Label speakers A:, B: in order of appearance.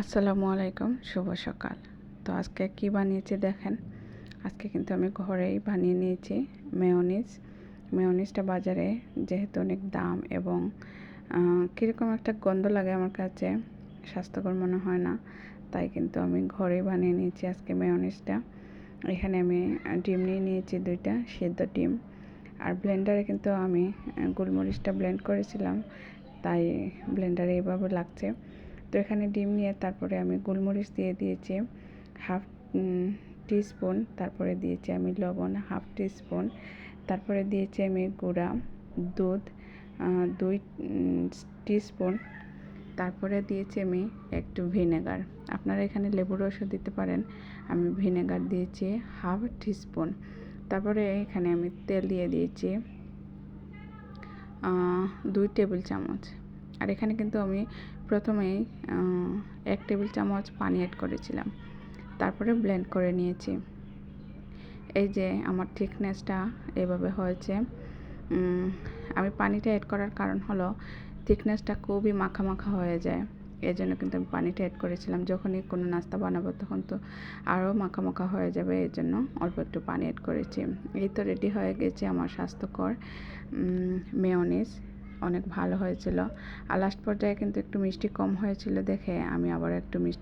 A: আসসালামু আলাইকুম, শুভ সকাল। তো আজকে কি বানিয়েছি দেখেন। আজকে কিন্তু আমি ঘরেই বানিয়ে নিয়েছি মেয়োনিজ। মেয়োনিজটা বাজারে যেহেতু অনেক দাম এবং কীরকম একটা গন্ধ লাগে আমার কাছে, স্বাস্থ্যকর মনে হয় না, তাই কিন্তু আমি ঘরেই বানিয়ে নিয়েছি আজকে মেয়োনিজটা। এখানে আমি ডিম নিয়ে নিয়েছি 2টা সেদ্ধ ডিম। আর ব্লেন্ডারে কিন্তু আমি গোলমরিচটা ব্লেন্ড করেছিলাম, তাই ব্লেন্ডারে এইভাবে লাগছে। তো এখানে ডিম নিয়ে তারপরে আমি গোলমরিচ দিয়ে দিয়েছি হাফ টিস্পুন, তারপরে দিয়েছি আমি লবণ হাফ টিস্পুন, তারপরে দিয়েছি আমি গুঁড়া দুধ 2 টিস্পুন, তারপরে দিয়েছি আমি একটু ভিনেগার। আপনারা এখানে লেবুর রসও দিতে পারেন। আমি ভিনেগার দিয়েছি হাফ টিস্পুন। তারপরে এখানে আমি তেল দিয়ে দিয়েছি 2 টেবিল চামচ। আর এখানে কিন্তু আমি প্রথমেই 1 টেবিল চামচ পানি অ্যাড করেছিলাম, তারপরে ব্লেন্ড করে নিয়েছি। এই যে আমার থিকনেসটা এভাবে হয়েছে। আমি পানিটা অ্যাড করার কারণ হলো থিকনেসটা খুবই মাখা মাখা হয়ে যায়, এই জন্য কিন্তু আমি পানিটা অ্যাড করেছিলাম। যখনই কোনো নাস্তা বানাবো তখন তো আরও মাখা মাখা হয়ে যাবে, এই জন্য অল্প একটু পানি অ্যাড করেছি। এই তো রেডি হয়ে গেছে আমার স্বাস্থ্যকর মেয়োনিজ। অনেক ভালো হয়েছিল। আর লাস্ট পর্যায়ে কিন্তু একটু মিষ্টি কম হয়েছিল দেখে আমি আবার একটু মিষ্টি